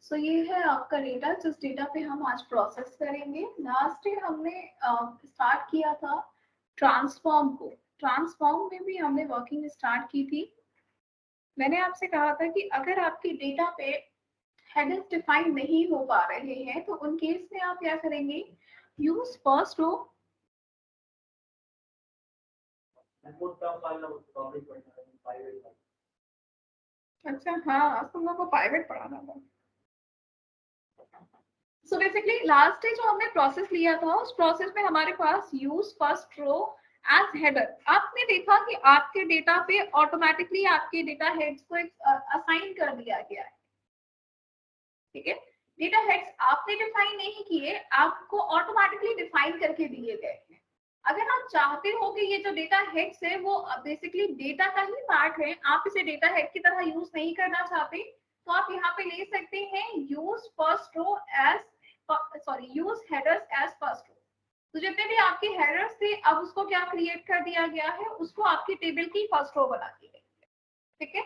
सो ये है आपका डेटा, जिस डेटा पे हम आज प्रोसेस करेंगे। लास्ट डे हमने स्टार्ट किया था ट्रांसफॉर्म को। ट्रांसफॉर्म में भी हमने वर्किंग स्टार्ट की थी। मैंने आपसे कहा था कि अगर आपके डेटा पे हेडर्स डिफाइन नहीं हो पा रहे हैं तो उन केस में आप क्या करेंगे, यूज फर्स्ट रो। अच्छा हाँ, आज तुम लोग को पाइवेट पढ़ाना था। सो बेसिकली लास्ट डे जो हमने प्रोसेस लिया था उस प्रोसेस में हमारे पास use first row as header. आपने देखा कि आपके डेटा पे ऑटोमेटिकली आपके डेटा हेड्स को असाइन कर दिया गया है। ठीक है, डेटा हेड्स आपने डिफाइन नहीं किए, आपको ऑटोमेटिकली डिफाइन करके दिए गए हैं। अगर आप चाहते हो कि ये जो डेटा हेड्स है वो बेसिकली डेटा का ही पार्ट है, आप इसे डेटा हेड की तरह यूज नहीं करना चाहते, तो आप यहाँ पे ले सकते हैं use first row as, sorry use headers as first row. तो जितने भी आपके हेडर्स थे अब उसको क्या क्रिएट कर दिया गया है, उसको आपकी टेबल की फर्स्ट रो बना दी गई। ठीक है,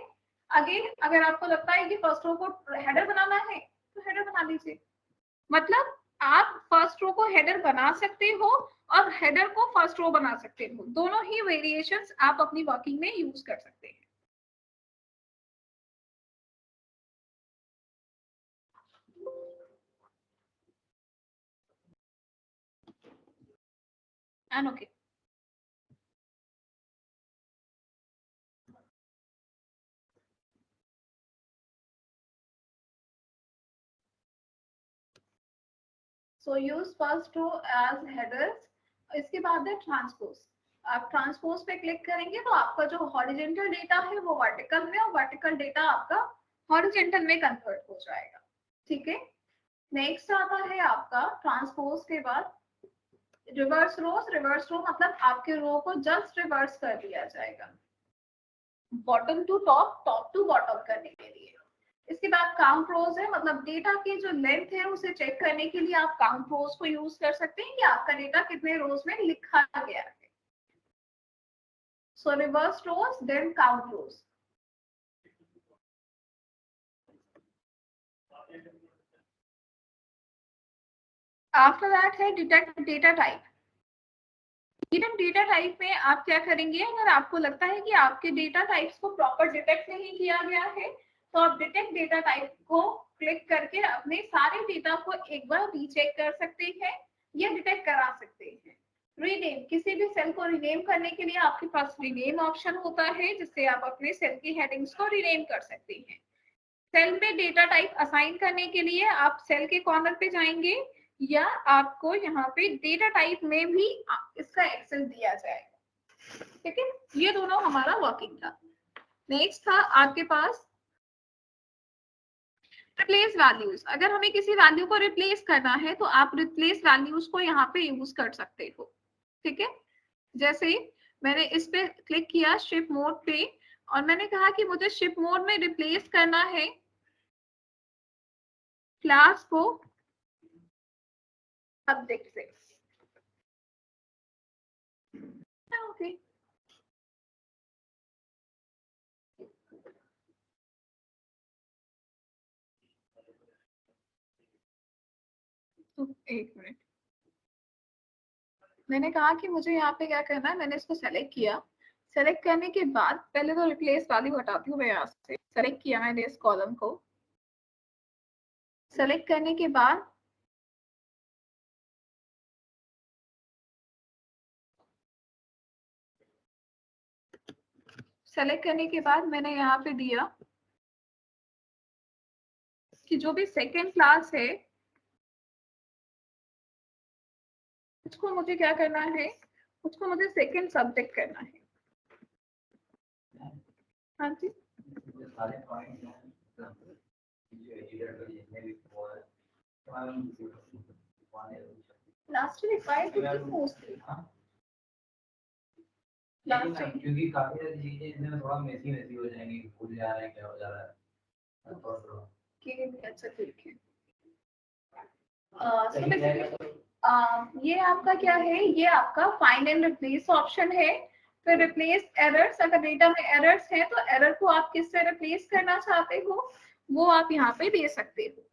अगेन अगर आपको लगता है कि फर्स्ट रो को हेडर बनाना है तो हेडर बना लीजिए। मतलब आप फर्स्ट रो को हेडर बना सकते हो और हेडर को फर्स्ट रो बना सकते हो, दोनों ही वेरिएशंस आप अपनी वर्किंग में यूज कर सकते हैं। And okay, so use first row as headers. इसके बाद है ट्रांसपोज। आप ट्रांसपोज पे क्लिक करेंगे तो आपका जो हॉरिजॉन्टल डेटा है वो वर्टिकल में और वर्टिकल डेटा आपका हॉरिजॉन्टल में कन्वर्ट हो जाएगा। ठीक है, नेक्स्ट आता है आपका ट्रांसपोज के बाद रिवर्स रोज। रिवर्स रो मतलब आपके रो को जस्ट रिवर्स कर दिया जाएगा, bottom to top, top to bottom करने के लिए। इसके बाद काउंट रोज है, मतलब डेटा की जो लेंथ है उसे चेक करने के लिए आप काउंट रोज को यूज कर सकते हैं कि आपका डेटा कितने रोज में लिखा गया है। So reverse rows then count rows. After that है detect data type. Detect data type में आप क्या करेंगे, अगर आपको लगता है कि आपके डेटा टाइप्स को प्रॉपर डिटेक्ट नहीं किया गया है तो आप डिटेक्ट डेटा टाइप को क्लिक करके अपने सारे डेटा को एक बार रीचेक कर सकते हैं या डिटेक्ट करा सकते हैं। रीनेम, किसी भी सेल को रीनेम करने के लिए आपके पास रीनेम ऑप्शन होता है जिससे आप अपने सेल की हेडिंग्स को रीनेम कर सकते हैं। सेल में डेटा टाइप असाइन करने के लिए आप सेल के कॉर्नर पे जाएंगे या आपको यहाँ पे डेटा टाइप में भी इसका एक्सेस दिया जाएगा। ठीक है, ये दोनों हमारा वर्किंग था। नेक्स्ट था आपके पास रिप्लेस वैल्यूज। अगर हमें किसी वैल्यू को रिप्लेस करना है तो आप रिप्लेस वैल्यूज को यहाँ पे यूज कर सकते हो। ठीक है, जैसे मैंने इस पे क्लिक किया शिप मोड पे और मैंने कहा कि मुझे शिप मोड में रिप्लेस करना है क्लास को सब्जेक्ट से। ओके, एक मिनट, मैंने कहा कि मुझे यहाँ पे क्या करना है, मैंने इसको सेलेक्ट किया। सेलेक्ट करने के बाद पहले तो रिप्लेस वैल्यू हटाती हूँ मैं, यहाँ से सेलेक्ट किया मैंने इस कॉलम को। सेलेक्ट करने के बाद मैंने यहाँ पे दिया कि जो भी सेकेंड क्लास है उसको मुझे क्या करना है, उसको मुझे सेकेंड सब्जेक्ट करना है। हाँ जी, last required to be mostly last time, क्योंकि काफी सारी चीजें इसमें थोड़ा मेसी मेसी हो जाएंगी, भूल जा रहा है क्या हो जा रहा है। अच्छा ठीक है, ये आपका क्या है, ये आपका फाइंड एंड रिप्लेस ऑप्शन है। फिर रिप्लेस एरर्स, अगर डेटा में एरर्स है तो एरर को आप किससे रिप्लेस करना चाहते हो वो आप यहाँ पे दे सकते हो।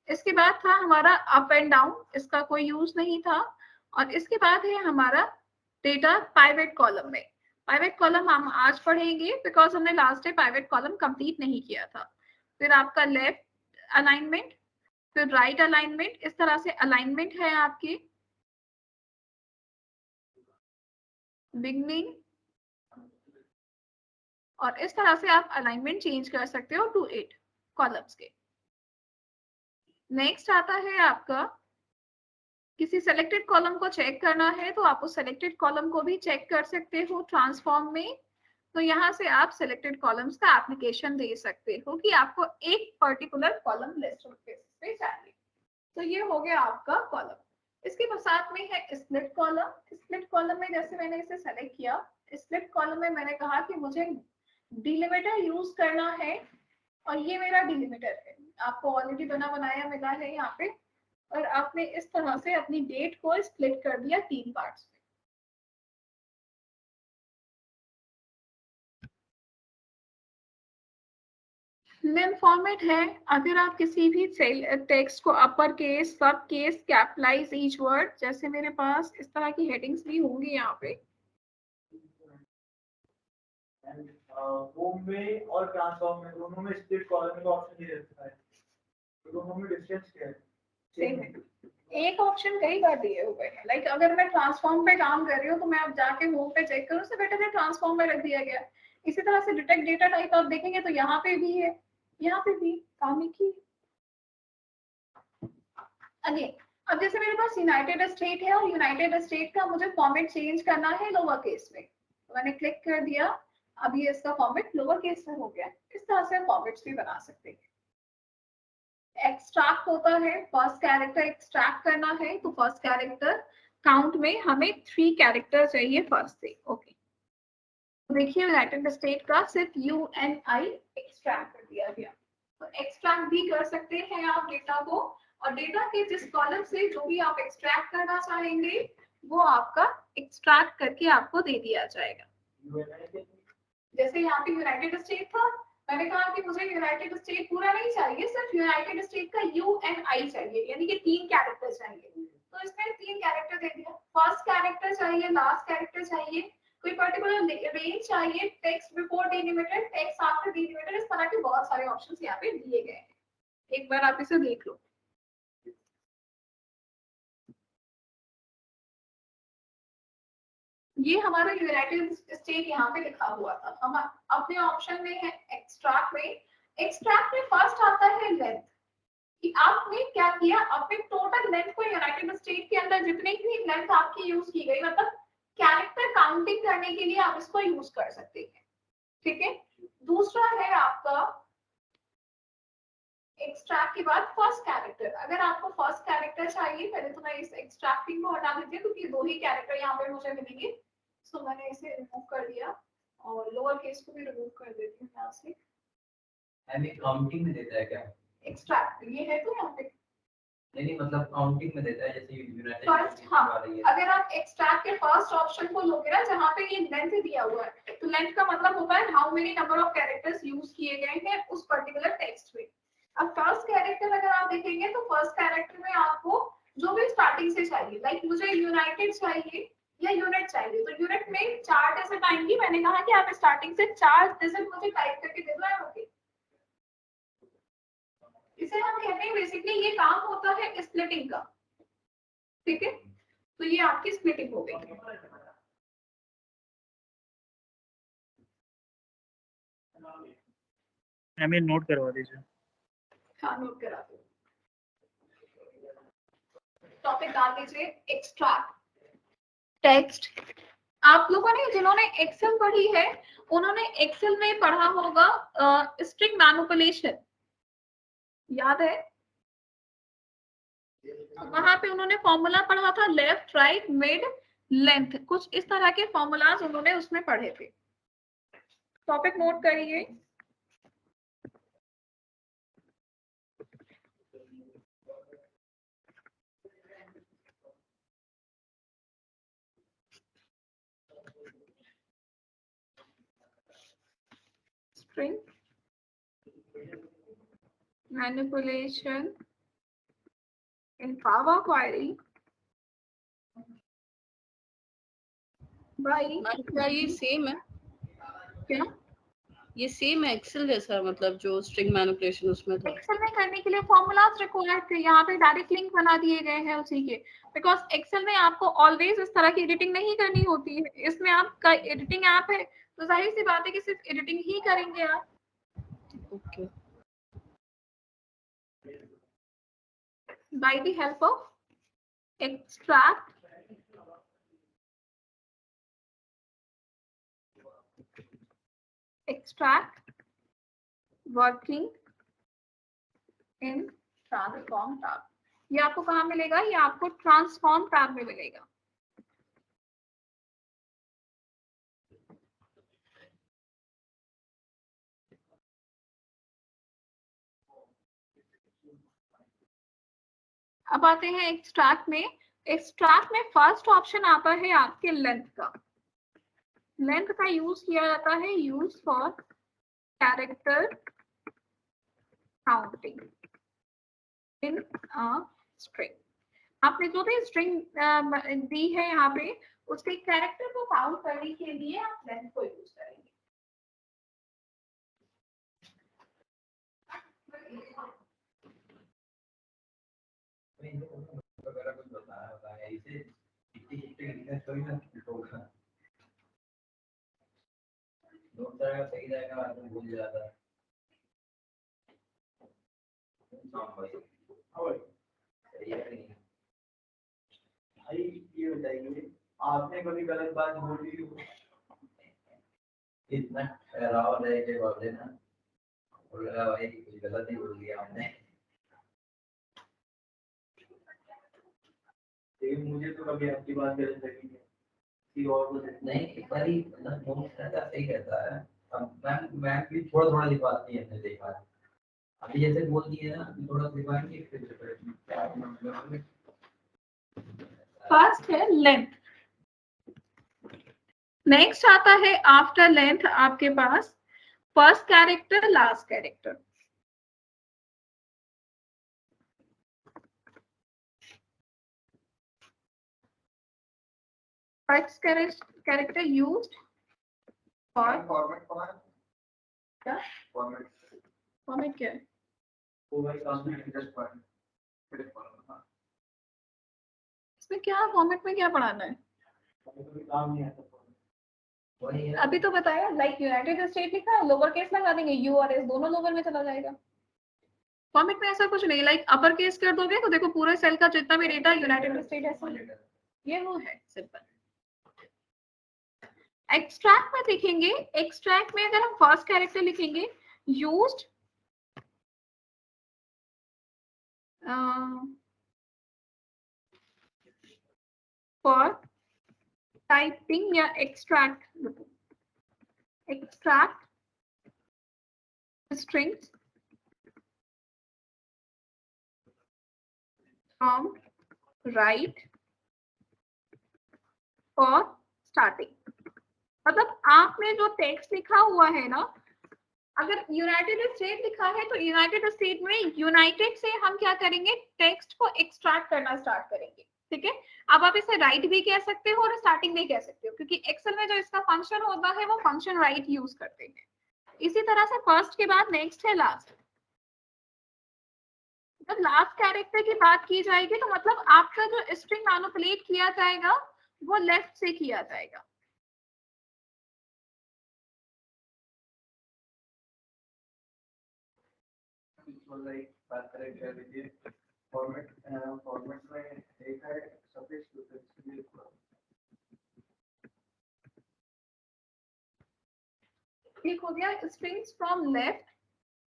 इसके बाद था हमारा अप एंड डाउन, इसका कोई यूज नहीं था। और इसके बाद है हमारा डेटा पाइवेट कॉलम में। पाइवेट कॉलम हम आज पढ़ेंगे बिकॉज हमने last day pivot column complete नहीं किया था। फिर आपका लेफ्ट अलाइनमेंट, फिर राइट अलाइनमेंट, इस तरह से अलाइनमेंट है आपकी बिगनिंग, और इस तरह से आप अलाइनमेंट चेंज कर सकते हो टू 8 कॉलम्स के। नेक्स्ट आता है आपका किसी सेलेक्टेड कॉलम को चेक करना है तो आप उस सेलेक्टेड कॉलम को भी चेक कर सकते हो ट्रांसफॉर्म में। तो यहाँ से आप सेलेक्टेड कॉलम्स का एप्लीकेशन दे सकते हो कि आपको एक पर्टिकुलर कॉलम लिस्ट पे चाहिए। तो ये हो गया आपका कॉलम। इसके साथ में है स्प्लिट कॉलम। स्प्लिट कॉलम में जैसे मैंने इसे सेलेक्ट किया, स्प्लिट कॉलम में मैंने कहा कि मुझे डिलिमिटर यूज करना है और ये मेरा डिलिमिटर है, आपको ऑलरेडी बना बनाया मिला है यहाँ पे। और आपने इस तरह से अपनी डेट को स्प्लिट कर दिया 3 पार्ट्स में। मेन फॉर्मेट है, अगर आप किसी भी टेक्स्ट को अपर केस, सब केस, कैपिटलाइज ईच वर्ड, जैसे मेरे पास इस तरह की हेडिंग्स भी होंगी यहाँ पे। होम में और ट्रांसफॉर्म में दोनों में स्प्लिट कॉलम का ऑप्शन नहीं रहता है, तो दोनों में डिस्टेंस क्या है? सेम है, एक ऑप्शन कई बार दिए हुए हैं। लाइक अगर मैं ट्रांसफॉर्म पे काम कर रही हूँ तो मैं अब जाके होम पे चेक करूँ, उससे बेटर है ट्रांसफॉर्म में रख दिया गया। इसी तरह से डिटेक्ट डेटा टाइप आप देखेंगे तो यहाँ पे भी है, यहाँ पे भी काम एक ही। अगेन, अब जैसे मेरे पास यूनाइटेड स्टेट है और यूनाइटेड स्टेट का मुझे फॉर्मेट चेंज करना है लोअर केस में, तो मैंने क्लिक कर दिया, अब ये इसका फॉर्मेट लोअर केस में हो गया। इस तरह से फॉर्मेट्स भी बना सकते हैं। एक्सट्रैक्ट होता है, फर्स्ट कैरेक्टर एक्सट्रैक्ट करना है तो फर्स्ट कैरेक्टर काउंट में हमें 3 कैरेक्टर चाहिए फर्स्ट से। ओके, देखिए यूनाइटेड स्टेट का सिर्फ UNI एक्सट्रैक्ट कर दिया गया। तो एक्सट्रैक्ट भी कर सकते हैं आप डेटा को, और डेटा के जिस कॉलम से जो भी आप एक्सट्रैक्ट करना चाहेंगे वो आपका एक्सट्रैक्ट करके आपको दे दिया जाएगा। जैसे यहाँ पे यूनाइटेड स्टेट था, मैंने कहा कि मुझे यूनाइटेड स्टेट पूरा नहीं चाहिए, सिर्फ यूनाइटेड स्टेट का UNI चाहिए, यानी कि 3 कैरेक्टर चाहिए। तो इसमें 3 कैरेक्टर दे दिया, फर्स्ट कैरेक्टर चाहिए, लास्ट कैरेक्टर चाहिए, कोई पर्टिकुलर रेंज चाहिए, text before delimited, text after delimited, इस तरह के बहुत सारे ऑप्शंस यहाँ पे दिए गए हैं। एक बार आप इसे देख लो। ये हमारा यूनाइटेड स्टेट यहाँ पे लिखा हुआ था। हम अपने ऑप्शन में है एक्सट्रैक्ट में। एक्सट्रैक्ट में फर्स्ट आता है लेंथ, कि आपने क्या किया, अपने टोटल लेंथ को यूनाइटेड स्टेट के अंदर जितनी भी लेंथ आपकी यूज की गई, मतलब कैरेक्टर काउंटिंग करने के लिए आप इसको यूज कर सकते हैं। ठीक है, दूसरा है आपका एक्सट्रैक्ट के बाद फर्स्ट कैरेक्टर। अगर आपको फर्स्ट कैरेक्टर चाहिए, पहले तो मैं इस एक्सट्रैक्टिंग को हटा देती हूँ क्योंकि 2 ही कैरेक्टर यहाँ पे मुझे मिलेंगे। सो मैंने इसे रिमूव कर दिया और लोअर केस को भी रिमूव कर देती हूँ यहाँ से। काउंटिंग में देता है क्या एक्सट्रैक्ट? ये है तो यहाँ पे नहीं, मतलब काउंटिंग में देता है जैसे यूनाइटेड फर्स्ट। हाँ, अगर आप एक्सट्रैक्ट के फर्स्ट ऑप्शन को लोगे ना, जहाँ पे ये लेंथ दिया हुआ है, तो लेंथ का मतलब होता है how many number of characters use किए गए हैं उस पर्टिकुलर टेक्स्ट में। अब फर्स्ट कैरेक्टर अगर आप देखेंगे तो फर्स्ट कैरेक्टर में आपको जो भी स्टार्टिंग से चाहिए, लाइक मुझे यूनाइटेड चाहिए या यूनिट चाहिए, तो यूनिट में 4 डिजिट आएंगी। मैंने कहा कि आप स्टार्टिंग से 4 डिजिट मुझे टाइप करके दे दो। ओके, इसे हम कहते हैं बेसिकली ये काम होता है स्प्लिटिंग का। ठीक है, तो ये आपकी स्प्लिटिंग हो गई। हमें नोट करवा दीजिए। हाँ, नोट करा दो। टॉपिक डाल दीजिए एक्सट्रैक्ट टेक्स्ट। आप लोगों ने जिन्होंने एक्सेल पढ़ी है उन्होंने एक्सेल में पढ़ा होगा स्ट्रिंग मैनिपुलेशन, याद है? वहां पे उन्होंने फॉर्मूला पढ़ा था लेफ्ट राइट मिड लेंथ, कुछ इस तरह के फॉर्मूलाज उन्होंने उसमें पढ़े थे। टॉपिक नोट करिए। String manipulation in Power Query by क्या ये सेम है? क्या ये सेम है एक्सेल जैसा, मतलब जो स्ट्रिंग मैनिपुलेशन उसमें था। एक्सेल में करने के लिए फॉर्मूलाज रिक्वायर्ड थे, यहाँ पे डायरेक्ट लिंक बना दिए गए हैं उसी के, बिकॉज एक्सेल में आपको ऑलवेज इस तरह की एडिटिंग नहीं करनी होती है, इसमें आपका एडिटिंग ऐप है तो जाहिर सी बात है कि सिर्फ एडिटिंग ही करेंगे आप। Okay. By the help of extract working in transform tab। ये आपको कहाँ मिलेगा? ये आपको ट्रांसफॉर्म टैब में मिलेगा। अब आते हैं एक्सट्रैक्ट में। एक्सट्रैक्ट में फर्स्ट ऑप्शन आता है आपके लेंथ का। लेंथ का यूज किया जाता है, use for character counting in string. आपने जो भी स्ट्रिंग दी है यहाँ पे, उसके कैरेक्टर को काउंट करने के लिए आप लेंथ को यूज करेंगे। वगैरह कुछ बताया होता है इसे नोट करेगा सही रहेगा, आदमी भूल जाता है। सही है नहीं? भाई ये बताइए, आपने कभी गलत बात बोली हो? इतना ठहराव रहे के बोले ना, बोल रहा भाई कुछ गलत ही बोल दिया हमने। लेकिन मुझे तो कभी आपकी बात गलत लगी है, किसी और को नहीं, एक बार ही मतलब नोट रहता सही रहता है। अब मैम भी थोड़ा थोड़ा लिखवाती है, हमने देखा है। अभी जैसे बोल दिए ना, थोड़ा लिखवाएंगे फिर फर्स्ट है लेंथ। नेक्स्ट आता है आफ्टर लेंथ आपके पास first character, last character. First character used for क्या? फॉर्मेट क्या है? वो भाई काम में इंटरेस्ट पॉइंट इसमें क्या फॉर्मेट में क्या पढ़ाना है? काम नहीं आता। अभी तो बताया, लाइक यूनाइटेड स्टेट लिखा है, लोअर केस लगा देंगे, यू और एस दोनों लोअर में चला जाएगा। फॉर्मेट में ऐसा कुछ नहीं, लाइक अपर केस कर दोगे तो देखो पूरे सेल का जितना भी डेटा यूनाइटेड स्टेट ऐसा ये वो है सिंपल। एक्सट्रैक्ट में लिखेंगे, एक्सट्रैक्ट में अगर हम फर्स्ट कैरेक्टर लिखेंगे यूज्ड फॉर टाइपिंग या extract strings from right for starting. मतलब आपने जो टेक्स्ट लिखा हुआ है ना, अगर यूनाइटेड स्टेट लिखा है तो यूनाइटेड स्टेट में यूनाइटेड से हम क्या करेंगे, टेक्स्ट को एक्सट्रैक्ट करना स्टार्ट करेंगे। ठीक है, अब आप इसे राइट भी कह सकते हो और स्टार्टिंग भी कह सकते हो, क्योंकि एक्सेल में जो इसका फंक्शन होता है वो फंक्शन राइट यूज करते हैं। इसी तरह से फर्स्ट के बाद नेक्स्ट है लास्ट। जब लास्ट कैरेक्टर की बात की जाएगी तो मतलब आपका जो स्ट्रिंग मैनिपुलेट किया जाएगा वो लेफ्ट से किया जाएगा। बात करें क्या लीजिए, फॉर्मेट में एक है सफिक्स एक हो गया स्ट्रिंग्स फ्रॉम लेफ्ट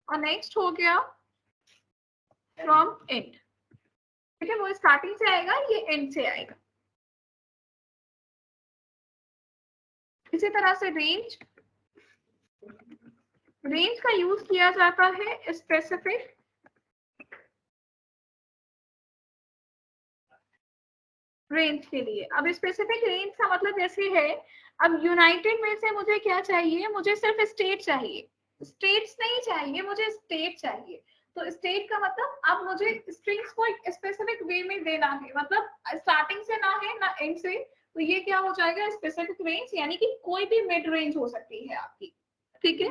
और नेक्स्ट हो गया फ्रॉम एंड। ठीक है, वो स्टार्टिंग से आएगा, ये एंड से आएगा। इसी तरह से रेंज का यूज किया जाता है स्पेसिफिक रेंज के लिए। अब स्पेसिफिक रेंज का मतलब जैसे है, अब यूनाइटेड में से मुझे क्या चाहिए, मुझे सिर्फ स्टेट चाहिए, स्टेट्स नहीं चाहिए, मुझे स्टेट चाहिए। तो स्टेट का मतलब अब मुझे स्ट्रिंग्स को एक स्पेसिफिक वे में देना है, मतलब स्टार्टिंग से ना है ना एंड से, तो ये क्या हो जाएगा स्पेसिफिक रेंज, यानी कि कोई भी मिड रेंज हो सकती है आपकी, ठीक है,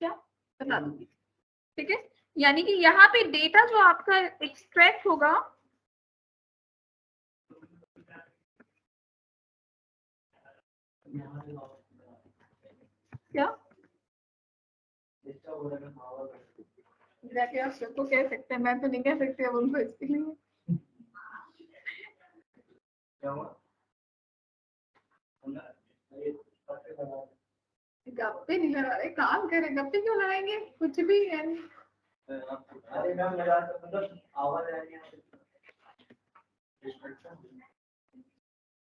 क्या बता दूंगी, ठीक है। यानी कि यहाँ पे डेटा जो आपका एक्सट्रैक्ट होगा, क्या आप सबको कह सकते हैं, मैं तो नहीं कह सकती अब उनको, इसके लिए गप्पे नहीं लगा रहे, काम करें, गप्पे क्यों लगाएंगे, कुछ भी है। अरे मैम लगा मतलब आवाज आ रही है।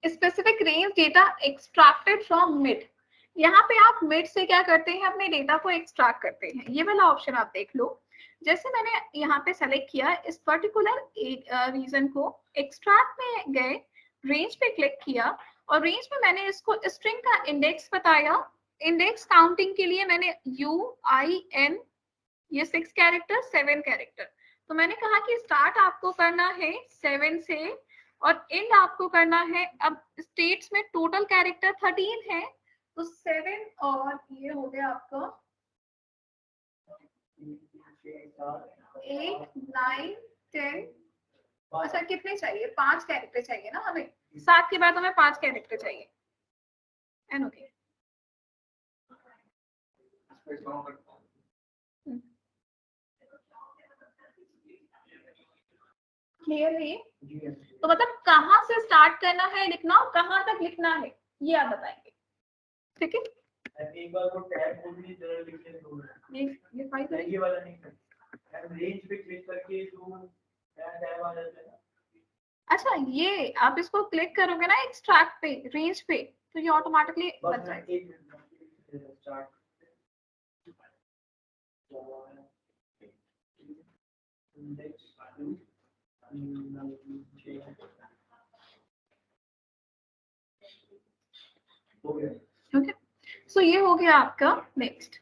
Specific range data extracted from mid, यहाँ पे आप मिड से क्या करते हैं, अपने डेटा को एक्सट्रैक्ट करते हैं, ये वाला ऑप्शन आप देख लो। जैसे मैंने यहाँ पे सेलेक्ट किया इस पर्टिकुलर रीजन को, एक्सट्रैक्ट में गए, रेंज पे क्लिक किया और रेंज में मैंने इसको स्ट्रिंग का इंडेक्स बताया। इंडेक्स काउंटिंग के लिए मैंने UIN, ये 6 कैरेक्टर 7 कैरेक्टर, तो मैंने कहा कि स्टार्ट आपको करना है 7 से और एंड आपको करना है, अब स्टेट्स में टोटल कैरेक्टर 13 है, तो 7 और ये हो गया आपका 8 9 10, अच्छा कितने चाहिए, 5 कैरेक्टर चाहिए ना हमें, 7 के बाद हमें 5 कैरेक्टर चाहिए, एन ओके। क्लियर है ये? तो मतलब कहाँ से स्टार्ट करना है लिखना और कहाँ तक लिखना है, ये आप बताएंगे, ठीक है। एक बार वो टैब खोल ली जरा लिखने दो, ये फाइल करेंगे, ये वाला नहीं करना, रेंज पे क्लिक करके जो टैब आ जाता है। अच्छा ये आप इसको क्लिक करोगे ना एक्सट्रैक्ट पे, रेंज पे, तो ये ऑटोमेटिकली बन जाएगा। एक मिनट स्टार्ट ओके, सो ये हो गया आपका। नेक्स्ट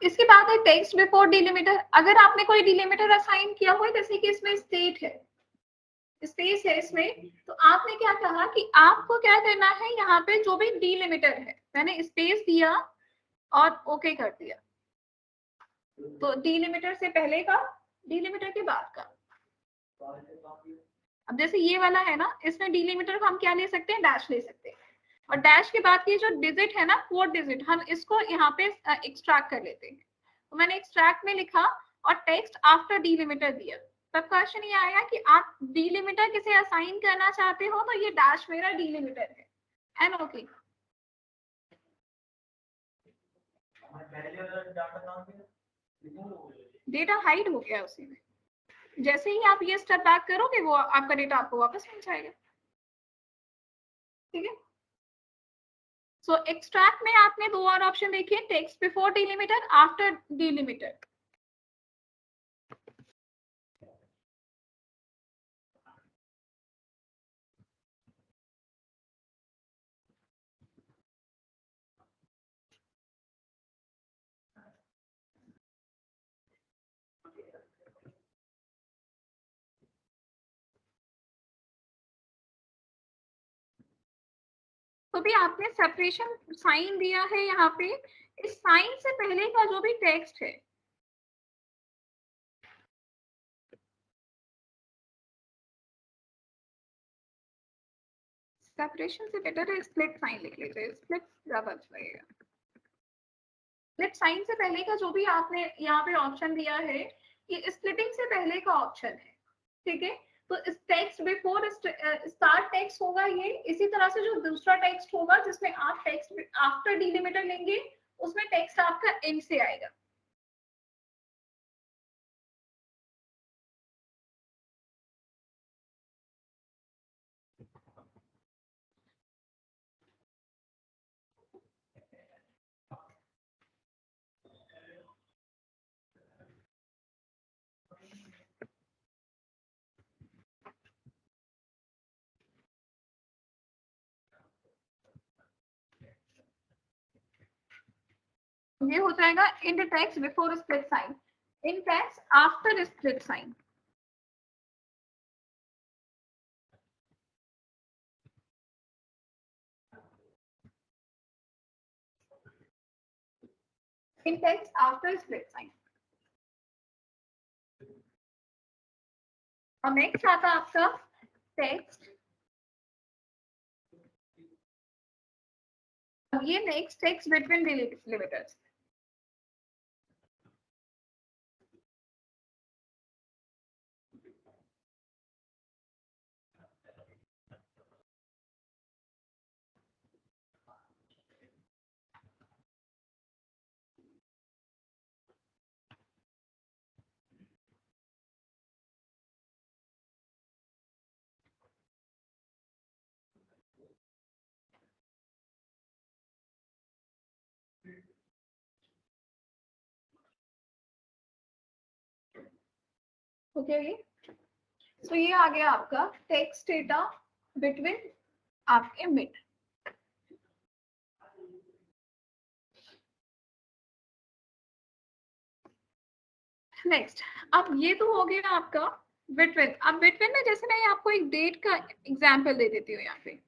इसके बाद है टेक्स्ट बिफोर डिलिमिटर। अगर आपने कोई डिलिमिटर असाइन किया हो, जैसे कि इसमें स्टेट है, स्पेस है इसमें, तो आपने क्या कहा कि आपको क्या करना है, यहाँ पे जो भी डिलिमिटर है मैंने स्पेस दिया और ओके कर दिया, तो डिलिमिटर से पहले का, डिलिमिटर के बाद का। अब जैसे ये वाला है ना, इसमें डिलिमिटर को हम क्या ले सकते हैं, डैश ले सकते हैं, और डैश के बाद की जो डिजिट है ना 4 डिजिट, हम इसको यहाँ पे एक्सट्रैक्ट कर लेते हैं। तो मैंने एक्सट्रैक्ट में लिखा और टेक्स्ट आफ्टर डिलिमिटर दिया, तब क्वेश्चन ये आया कि आप डिलिमिटर किसे असाइन करना चाहते हो, तो ये डैश मेरा डिलिमिटर है, एंड ओके। डेटा हाइड हो गया उसी में, जैसे ही आप ये स्टेप बैक करोगे वो आपका डेटा आपको वापस मिल जाएगा, ठीक है। सो एक्सट्रैक्ट में आपने 2 और ऑप्शन देखे, text before delimiter, after delimiter. तो भी आपने सेपरेशन साइन दिया है यहाँ पे, इस साइन से पहले का जो भी टेक्स्ट है, सेपरेशन से बेटर है स्प्लिट साइन लिख लीजिए, स्प्लिट ज्यादा अच्छा लगेगा। स्प्लिट साइन से पहले का जो भी आपने यहाँ पे ऑप्शन दिया है, ये स्प्लिटिंग से पहले का ऑप्शन है, ठीक है। तो इस टेक्स्ट बिफोर स्टार्ट टेक्स्ट होगा ये, इसी तरह से जो दूसरा टेक्स्ट होगा जिसमें आप टेक्स्ट आफ्टर डिलिमिटर लेंगे, उसमें टेक्स्ट आपका एंड से आएगा। ये हो जाएगा int text before split sign, int text after split sign. int text after split sign. और नेक्स्ट आता है आपका टेक्स्ट। अब ये next text between delimiters. Okay, so ये आ गया आपका टेक्स्ट डेटा बिटवीन आपके मिड। नेक्स्ट, अब ये तो हो गया आपका बिटवीन। अब बिटवीन में जैसे मैं आपको एक डेट का एग्जांपल दे देती हूँ यहाँ पे।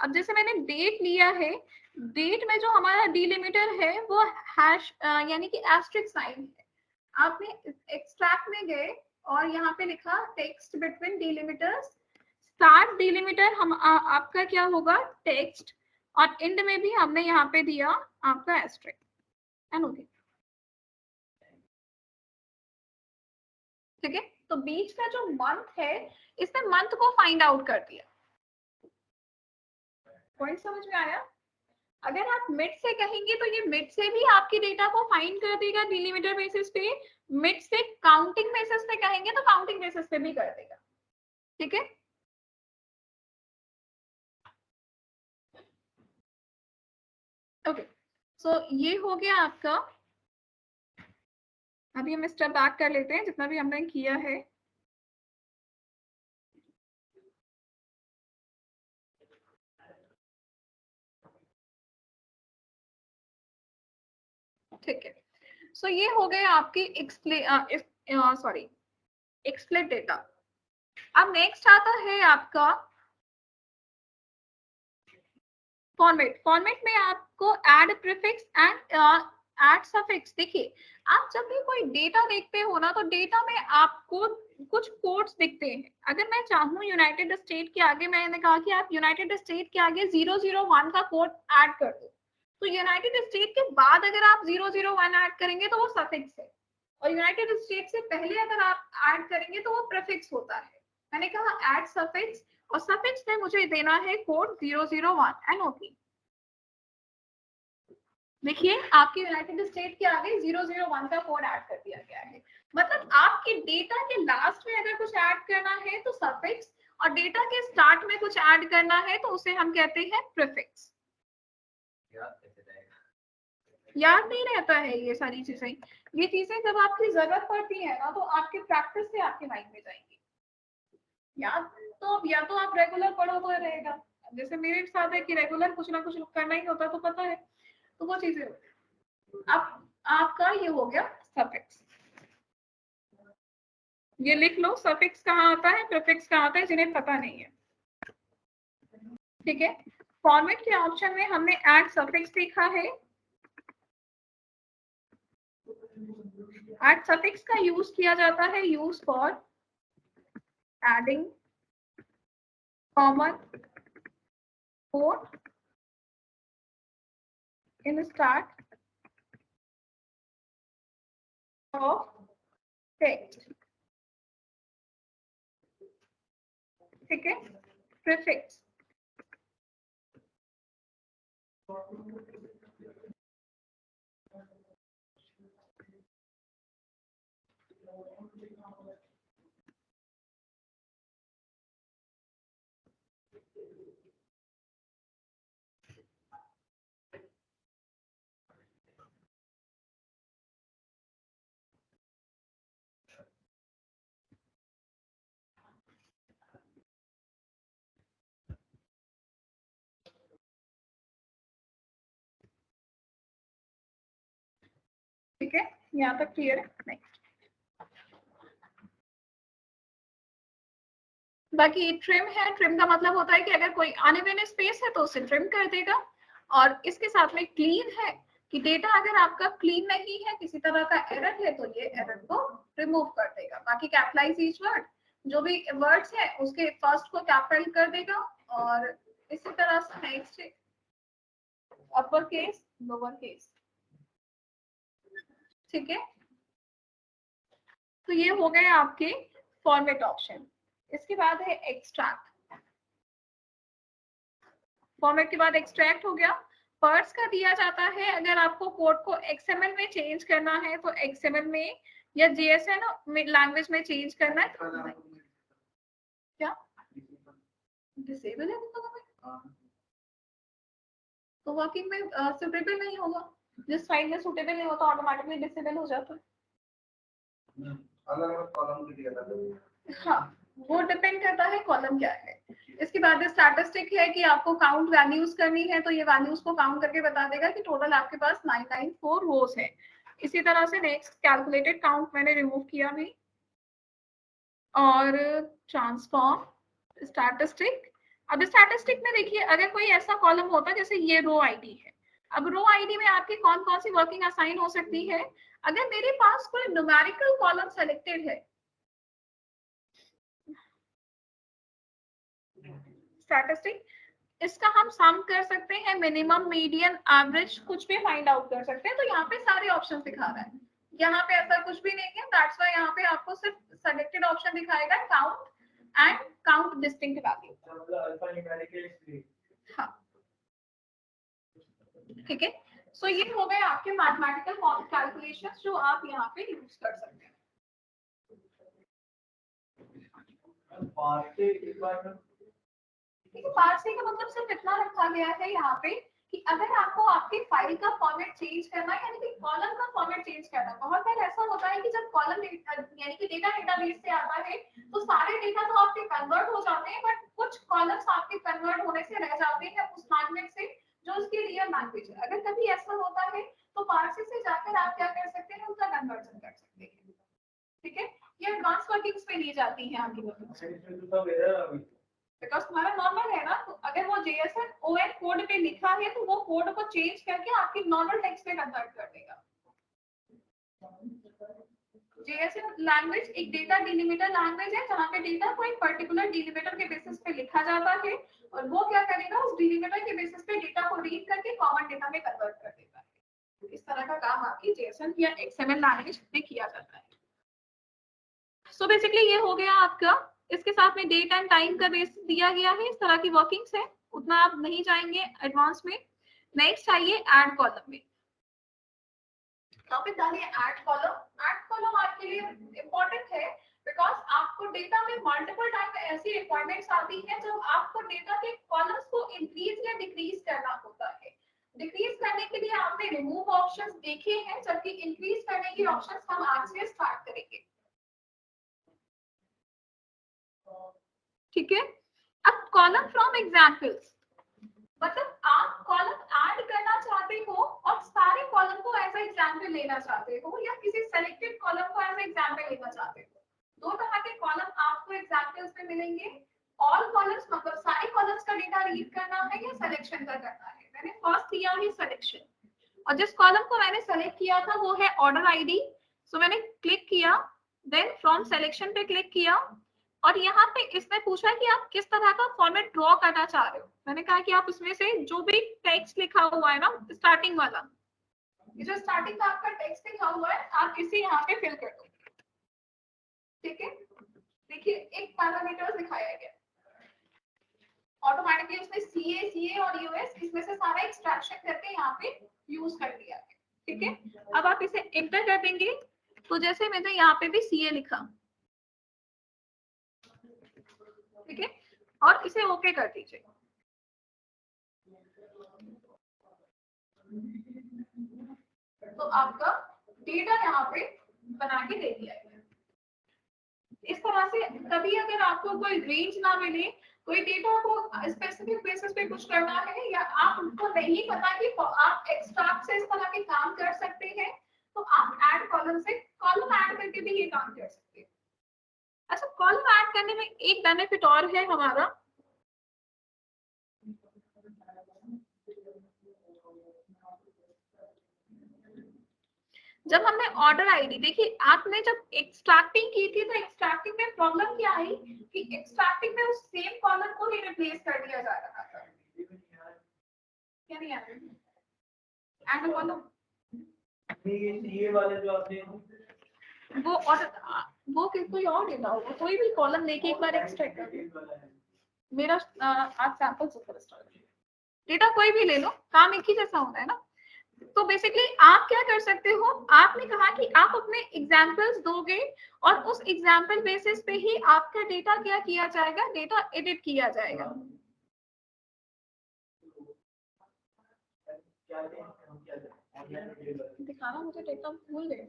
अब जैसे मैंने डेट लिया है, डेट में जो हमारा डिलिमिटर है वो हैश यानी कि एस्ट्रिक साइन है। आपने एक्सट्रैक्ट में गए और यहाँ पे लिखा टेक्स्ट बिटवीन डिलिमिटर्स। स्टार्ट डिलिमिटर हम आपका क्या होगा, टेक्स्ट, और एंड में भी हमने यहाँ पे दिया आपका एस्ट्रिक। ओके, ठीक है। तो बीच का जो मंथ है, इसने मंथ को फाइंड आउट कर दिया। पॉइंट समझ में आया? अगर आप मिड से कहेंगे तो ये मिड से भी आपके डेटा को फाइंड कर देगा डिलीमीटर बेसिस पे। मिड से काउंटिंग बेसिस पे कहेंगे तो काउंटिंग बेसिस पे भी कर देगा। ठीक है, ओके। सो ये हो गया आपका। अभी हम स्टेप बैक कर लेते हैं जितना भी हमने किया है। ठीक है, सो ये हो गए आपकी एक्सप्लिट डेटा। अब नेक्स्ट आता है आपका फॉर्मेट। फॉर्मेट में आपको add prefix and add suffix. देखिए, आप जब भी कोई डेटा देखते हो ना, तो डेटा में आपको कुछ कोड्स दिखते हैं। अगर मैं चाहूँ यूनाइटेड स्टेट के आगे, मैंने कहा कि आप यूनाइटेड स्टेट के आगे 001 का कोड ऐड कर दो, तो यूनाइटेड स्टेट के बाद अगर आप 001 ऐड करेंगे तो वो सफिक्स है, और यूनाइटेड स्टेट से पहले अगर आप ऐड करेंगे तो वो प्रीफिक्स होता है। मैंने कहा ऐड सफिक्स, और सफिक्स में मुझे देना है कोड 001 एनओपी। देखिए, आपके यूनाइटेड स्टेट के आगे 001 का कोड ऐड कर दिया गया है। मतलब आपके डेटा के लास्ट में अगर कुछ ऐड करना है तो सफिक्स, और डेटा के स्टार्ट में कुछ ऐड करना है तो उसे हम कहते हैं प्रीफिक्स। याद नहीं रहता है ये सारी चीजें। ये चीजें जब आपकी जरूरत पड़ती है ना, तो आपके प्रैक्टिस से आपके माइंड में जाएंगी। याद तो अब या तो आप रेगुलर पढ़ो तो रहेगा, जैसे मेरे साथ है कि रेगुलर कुछ ना कुछ करना ही होता, तो पता है, तो वो चीजें। अब आपका ये हो गया सफिक्स। ये लिख लो, सफिक्स कहाँ आता है, प्रीफिक्स कहाँ आता है, जिन्हें पता नहीं है। ठीक है, फॉर्मेट के ऑप्शन में हमने ऐड सफिक्स देखा है। ऐड सफिक्स का यूज किया जाता है, use for adding common code in start of text. ठीक है, प्रीफिक्स। यहाँ तक क्लियर है? नेक्स्ट, बाकी ट्रिम है। ट्रिम का मतलब होता है कि अगर कोई अनइवन स्पेस है तो उसे ट्रिम कर देगा। और इसके साथ में क्लीन है कि डेटा अगर आपका क्लीन नहीं है, किसी तरह का एरर है, तो ये एरर को रिमूव कर देगा। बाकी कैपिटलाइज ईच वर्ड, जो भी वर्ड्स है उसके फर्स्ट को कैपिटल कर देगा। और इसी तरह से next upper case, lower case, ठीक है। तो ये हो गए आपके फॉर्मेट ऑप्शन। इसके बाद है एक्सट्रैक्ट। फॉर्मेट के बाद एक्सट्रैक्ट हो गया। पर्स का दिया जाता है, अगर आपको कोड को XML में चेंज करना है तो XML में, या JSON लैंग्वेज में चेंज करना है तो क्या डिसेबल है तो वर्किंग में सुटेबल नहीं होगा। जिस फाइल में सुटेबल नहीं होता ऑटोमेटिकली डिसेबल हो जाता है। अलग-अलग कॉलम दिया जाता है। हाँ, वो डिपेंड करता है कॉलम क्या है। इसके बाद स्टैटिस्टिक है कि आपको काउंट वैल्यूज करनी है, तो ये वैल्यूज को काउंट करके बता देगा कि टोटल आपके पास 994 रोज है। इसी तरह से नेक्स्ट कैलकुलेटेड काउंट मैंने रिमूव किया भी। और ट्रांसफॉर्म स्टैटिस्टिक। अब स्टैटिस्टिक में देखिए, अगर कोई ऐसा कॉलम होता है जैसे ये रो आईडी है, अब रो आईडी में आपकी कौन कौन सी वर्किंग असाइन हो सकती है। अगर मेरे पास कोई न्यूमेरिकल कॉलम सेलेक्टेड है, स्टैटिस्टिक, इसका हम सम कर सकते हैं, मिनिमम, मीडियन, एवरेज, कुछ भी फाइंड आउट कर सकते हैं। तो यहाँ पे सारे ऑप्शन दिखा रहा है, यहाँ पे ऐसा कुछ भी नहीं है। दैट्स व्हाई यहाँ पे आपको सिर्फ सेलेक्टेड ऑप्शन दिखाएगा, count and count distinct value. हाँ, ठीक है। सो ये हो गए आपके मैथमेटिकल कैलकुलेशंस जो आप यहाँ पे यूज कर सकते हैं। पार्सिंग का मतलब सिर्फ इतना रखा गया है यहाँ पे कि अगर आपको आपके फाइल का फॉर्मेट चेंज करना है, यानी कि कॉलम का फॉर्मेट चेंज करना है। बहुत बार ऐसा होता है कि जब कॉलम यानी कि डेटा डेटाबेस से आता है तो सारे डेटा तो आपके कन्वर्ट हो जाते हैं, बट कुछ कॉलम्स आपके कन्वर्ट होने से रह जाते हैं उस लैंग्वेज से जो उसकी रियल लैंग्वेज है। अगर कभी ऐसा होता है तो पार्सिंग से जाकर आप क्या कर सकते हैं, उसका कन्वर्जन कर सकते हैं। ठीक है, ये एडवांस वर्किंग्स पे ली जाती है आपकी वर्किंग्स, बिकॉज हमारा नॉर्मल है ना। तो अगर वो JSON ON कोड पे लिखा है तो वो कोड को चेंज करके आपकी नॉर्मल टेक्स्ट में कन्वर्ट कर देगा। JSON लैंग्वेज एक डेटा डिलिमीटर लैंग्वेज है जहाँ पे डेटा को एक पर्टिकुलर डिलिमीटर के बेसिस पे लिखा जाता है और वो क्या करेगा, उस डिलिमीटर के बेसिस पे डेटा को रीड करके कॉमन डेटा में कन्वर्ट कर देता है। इस तरह का काम आपकी JSON या XML लैंग्वेज में किया जाता है। सो बेसिकली ये हो गया आपका। इसके साथ में डेट एंड टाइम का बेस दिया गया है। इस तरह की वर्किंग्स है, उतना आप नहीं जाएंगे एडवांस में। नेक्स्ट आइए ऐड कॉलम में। टॉपिक डालिए ऐड कॉलम। ऐड कॉलम आपके लिए इंपॉर्टेंट है बिकॉज आपको डेटा में मल्टीपल टाइम ऐसी रिक्वायरमेंट्स आती है जब आपको डेटा के कॉलम्स को इंक्रीज या डिक्रीज करना होता है। डिक्रीज करने के लिए आपने रिमूव ऑप्शंस देखे हैं, जबकि इंक्रीज करने के ऑप्शंस हम आज से स्टार्ट करेंगे। ठीक है, अब कॉलम फ्रॉम एग्जांपल्स, मतलब आप कॉलम ऐड करना चाहते हो और सारे कॉलम को एज एग्जांपल लेना चाहते हो या किसी सेलेक्टेड कॉलम को एज एग्जांपल लेना चाहते हो। दो तरह के कॉलम आपको एग्जांपल्स में मिलेंगे। ऑल कॉलम्स मतलब सारे कॉलम्स का डेटा रीड करना है या सिलेक्शन का करना है। मैंने फर्स्ट लिया है सिलेक्शन, और जिस कॉलम को मैंने सेलेक्ट किया था वो है ऑर्डर आईडी। सो मैंने क्लिक किया, देन फ्रॉम सिलेक्शन पे क्लिक किया और यहाँ पे इसने पूछा कि आप किस तरह का फॉर्मेट ड्रॉ करना चाह रहे हो। मैंने कहा कि आप इसमें से जो भी टेक्स्ट लिखा हुआ है ना, स्टार्टिंग वाला, ये जो स्टार्टिंग का आपका टेक्स्ट लिखा हुआ है, आप इसे यहाँ पे फिल कर दो। ठीक है, देखिए एक पैरामीटर्स दिखाया गया, ऑटोमेटिकली उसने CA और US इसमें से सारा एक्सट्रैक्शन करके यहाँ पे यूज कर दिया है। ठीक है, अब आप इसे एंटर कर देंगे तो जैसे मैंने यहाँ पे भी CA लिखा, ठीक है, और इसे ओके कर दीजिए। तो आपका डेटा यहाँ पे बना के दे दिया गया। इस तरह से कभी अगर आपको कोई रेंज ना मिले, कोई डेटा को स्पेसिफिक बेसिस पे कुछ करना है या आप उनको नहीं पता कि आप एक्सट्रैक्ट से इस तरह के काम कर सकते हैं, तो आप ऐड कॉलम से कॉलम ऐड करके भी ये काम कर सकते हैं। अच्छा, कॉलम ऐड करने में एक बेनिफिट और है हमारा, जब हमने ऑर्डर आईडी देखिए, आपने जब एक्सट्रैक्टिंग की थी तो एक्सट्रैक्टिंग में प्रॉब्लम क्या आई कि एक्सट्रैक्टिंग में उस सेम कॉलम को ही रिप्लेस कर दिया जा रहा था। क्या नहीं आ रहा ऐड कॉलम, ये वाले जो आते हैं वो ऑर्डर, वो कोई और डेटा होगा, कोई भी कॉलम लेके एक बार एक्सट्रैक्ट कर दिया। मेरा आज सैंपल सुपर स्टार डेटा कोई भी ले लो, काम एक ही जैसा होता है ना। तो बेसिकली आप क्या कर सकते हो, आपने कहा कि आप अपने एग्जांपल्स दोगे और उस एग्जांपल बेसिस पे ही आपका डेटा क्या किया जाएगा, डेटा एडिट किया जाएगा। दिखाना मुझे डेटा भूल गए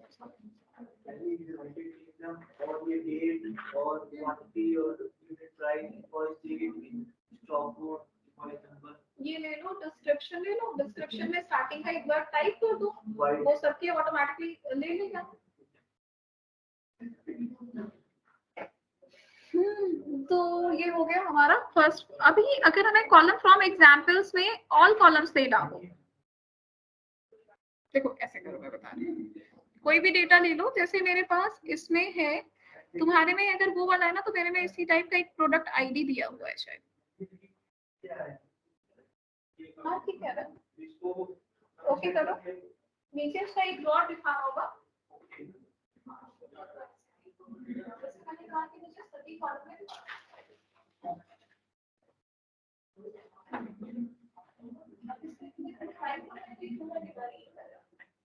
और ये डेट और क्वांटिटी और यूनिट प्राइस और स्टॉक कोड फॉर एग्जांपल, ये ले लो, डिस्क्रिप्शन ले लो, डिस्क्रिप्शन में स्टार्टिंग का एक बार टाइप कर दो, वो सबके ऑटोमेटिकली ले लेगा। तो ये हो गया हमारा फर्स्ट। अभी अगर हमें कॉलम फ्रॉम एग्जांपल्स में ऑल कॉलम्स दे डालो, देखो कैसे करो मैं बता रही हूँ। कोई भी डेटा ले लो, जैसे मेरे पास इसमें है, तुम्हारे में अगर वो वाला है ना, तो मेरे में इसी टाइप का एक प्रोडक्ट आईडी दिया हुआ है शायद। हाँ ठीक है ना, ओके करो, नीचे उसका एक डॉट दिखा होगा। मैंने कहा कि मुझे सभी कॉलम में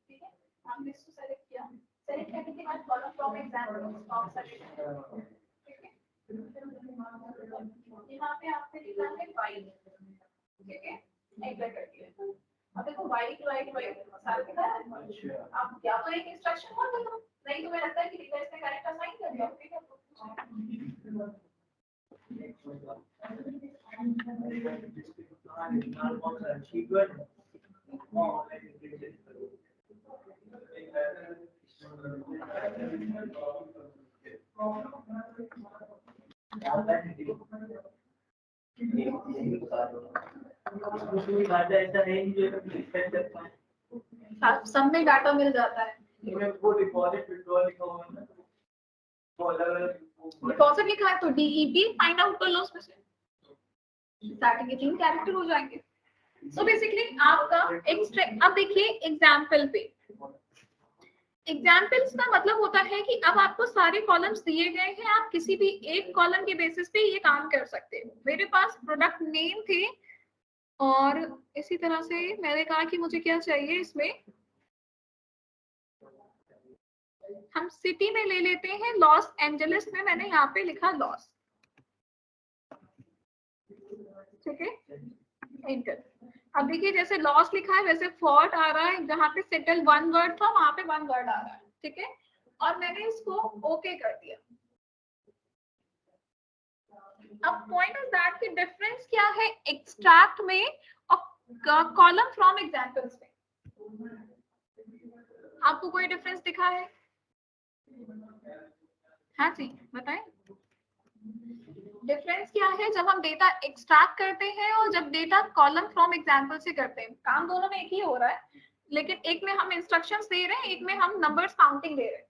ठीक है, हमने इसको सेलेक्ट किया, सेलेक्ट करने के बाद column from example stock select, ठीक है। यहाँ पे आपने लिखा है वाइट, ठीक है, एंटर कर दिया। अब देखो वाइट वाइट वाइट सारे दिखा है। आप क्या तो एक इंस्ट्रक्शन और दे दो, नहीं तो मैं लगता है कि रिक्वेस्ट ने करेक्ट असाइन कर दिया, ठीक है। सब में डाटा मिल जाता है। डिपॉजिट लिखा है तो DEP फाइंड आउट कर लो उसमें से, स्टार्टिंग के 3 कैरेक्टर हो जाएंगे। सो बेसिकली आपका एक्सट्रैक्ट, अब देखिए एग्जांपल पे, एग्जाम्पल्स का मतलब होता है कि अब आपको सारे कॉलम्स दिए गए हैं, आप किसी भी एक कॉलम के बेसिस पे ये काम कर सकते हो। मेरे पास प्रोडक्ट नेम थे और इसी तरह से मैंने कहा कि मुझे क्या चाहिए, इसमें हम सिटी में ले लेते हैं लॉस एंजलिस में, मैंने यहाँ पे लिखा लॉस, ठीक है, एंटर। अब देखिए जैसे लॉस लिखा है वैसे फॉल्ट आ रहा है, जहाँ पे सेटल 1 वर्ड था वहां पे 1 वर्ड आ रहा है, ठीक है। और मैंने इसको ओके कर दिया। अब पॉइंट इज दैट कि डिफरेंस क्या है एक्सट्रैक्ट में और कॉलम फ्रॉम एग्जांपल्स में, आपको कोई डिफरेंस दिखा है? हाँ जी बताएं, डिफरेंस क्या है जब हम डेटा एक्सट्रैक्ट करते हैं और जब डेटा कॉलम फ्रॉम एग्जांपल से करते हैं? काम दोनों में एक ही हो रहा है, लेकिन एक में हम इंस्ट्रक्शंस दे रहे हैं, एक में हम नंबर्स काउंटिंग दे रहे हैं।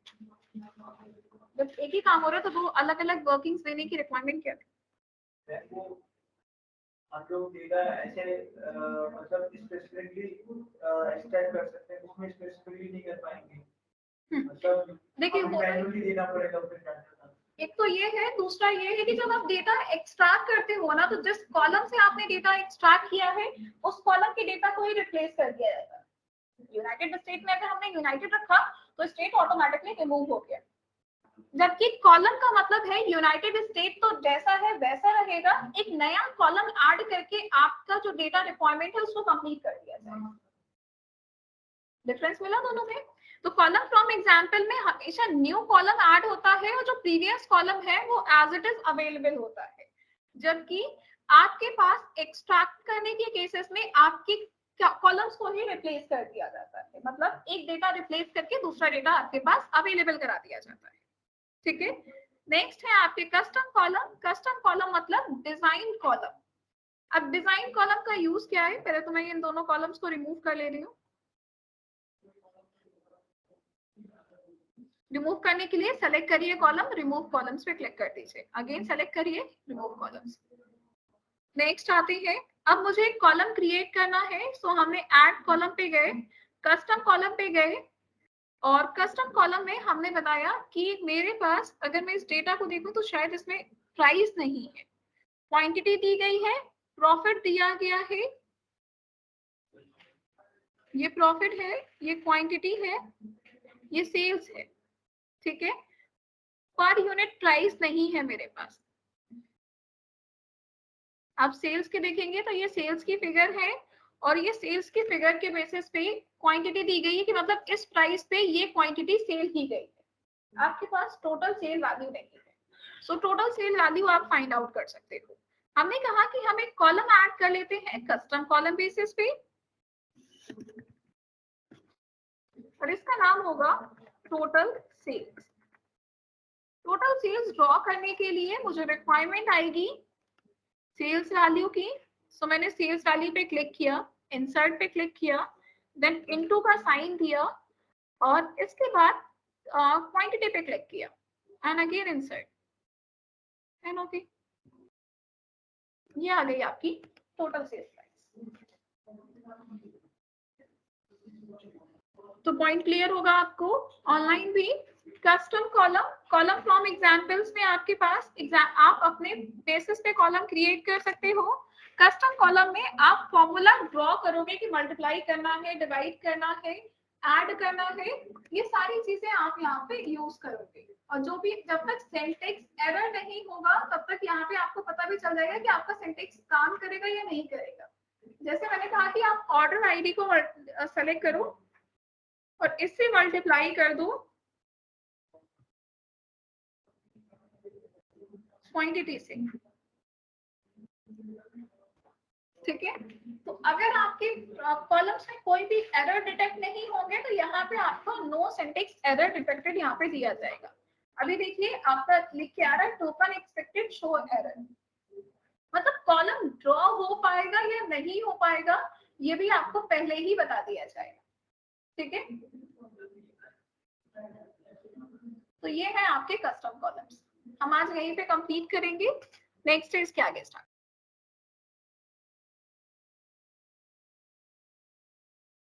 जब एक ही काम हो रहा है तो दो अलग अलग वर्किंग्स देने की रिक्वायरमेंट क्या है? हम लोग डेटा ऐसे मतलब स्पेसिफिकली एक्सट्रैक्ट कर सकते हैं, उसमें स्पेसिफिकली नहीं कर पाएंगे। मतलब देखिए मैन्युअली देना पड़ेगा अपने डाटा। एक तो ये है, दूसरा ये है कि जब आप डेटा एक्सट्रैक्ट करते हो ना, तो जिस कॉलम से आपने डेटा एक्सट्रैक्ट किया है उस कॉलम के डेटा को ही रिप्लेस कर दिया जाएगा। यूनाइटेड स्टेट में अगर हमने यूनाइटेड रखा तो स्टेट ऑटोमेटिकली रिमूव हो गया, जबकि कॉलम का मतलब है यूनाइटेड स्टेट तो जैसा है वैसा रहेगा, एक नया कॉलम ऐड करके आपका जो डेटा रिक्वायरमेंट है उसको कंप्लीट कर दिया जाएगा। डिफरेंस मिला दोनों में? तो कॉलम फ्रॉम एग्जांपल में हमेशा न्यू कॉलम ऐड होता है और जो प्रीवियस कॉलम है वो एज इट इज अवेलेबल होता है, जबकि आपके पास एक्सट्रैक्ट करने के केसेस में आपकी कॉलम्स को ही रिप्लेस कर दिया जाता है, मतलब एक डेटा रिप्लेस करके दूसरा डेटा आपके पास अवेलेबल करा दिया जाता है, ठीक है। नेक्स्ट है आपके कस्टम कॉलम। कस्टम कॉलम मतलब डिजाइन कॉलम। अब डिजाइन कॉलम का यूज क्या है, पहले तो मैं इन दोनों कॉलम्स को रिमूव कर ले रही हूँ। रिमूव करने के लिए सेलेक्ट करिए कॉलम, रिमूव कॉलम्स पे क्लिक कर दीजिए, अगेन सेलेक्ट करिए रिमूव कॉलम्स। नेक्स्ट आते हैं, अब मुझे एक कॉलम क्रिएट करना है, सो हमने ऐड कॉलम पे गए, कस्टम कॉलम पे गए, और कस्टम कॉलम में हमने बताया कि मेरे पास अगर मैं इस डेटा को देखूं तो शायद इसमें प्राइस नहीं है, क्वांटिटी दी गई है, प्रॉफिट दिया गया है, ये प्रॉफिट है, ये क्वांटिटी है, ये सेल्स है, ठीक है। पर यूनिट प्राइस नहीं है मेरे पास। आप सेल्स के देखेंगे तो ये सेल्स की फिगर है, और ये सेल्स की फिगर के बेसिस पे क्वांटिटी दी गई है कि मतलब इस प्राइस पे ये क्वांटिटी सेल की गई है। आपके पास टोटल सेल वैल्यू नहीं है, सो टोटल सेल वैल्यू आप फाइंड आउट कर सकते हो। हमने कहा कि हम एक कॉलम ऐड कर लेते हैं कस्टम कॉलम बेसिस पे, और इसका नाम होगा total sales. Total sales draw करने के लिए मुझे रिक्वायरमेंट आएगी सेल्स वैल्यू की, सो मैंने सेल्स वैल्यू पे क्लिक किया, इंसर्ट पे क्लिक किया, देन इनटू का साइन दिया, और इसके बाद क्वांटिटी पे क्लिक किया, and again insert, and okay, ये आ गई आपकी टोटल सेल्स प्राइस। तो पॉइंट क्लियर होगा आपको। ऑनलाइन भी custom column, column from examples में आपके पास आप अपने बेसिस पे कॉलम क्रिएट कर सकते हो। कस्टम कॉलम में आप फॉर्मूला ड्रॉ करोगे कि मल्टीप्लाई करना है, डिवाइड करना है, ऐड करना है, ये सारी चीजें आप यहाँ पे यूज करोगे। और जो भी जब तक सिंटैक्स एरर नहीं होगा तब तक यहाँ पे आपको पता भी चल जाएगा कि आपका सिंटैक्स काम करेगा या नहीं करेगा। जैसे मैंने कहा कि आप ऑर्डर आईडी को सेलेक्ट करो और इससे मल्टीप्लाई कर दो क्वांटिटी से, ठीक है। तो अगर आपके कॉलम्स में कोई भी एरर डिटेक्ट नहीं होंगे तो यहाँ पे आपको नो सिंटैक्स एरर डिटेक्टेड यहाँ पे दिया जाएगा। अभी देखिए आपका लिख के आ रहा है टोकन एक्सपेक्टेड शो एरर, मतलब कॉलम ड्रॉ हो पाएगा या नहीं हो पाएगा ये भी आपको पहले ही बता दिया जाएगा, ठीक है। तो ये है आपके कस्टम कॉलम्स। हम आज यहीं पे कंप्लीट करेंगे, नेक्स्ट है इसके आगे स्टार्ट।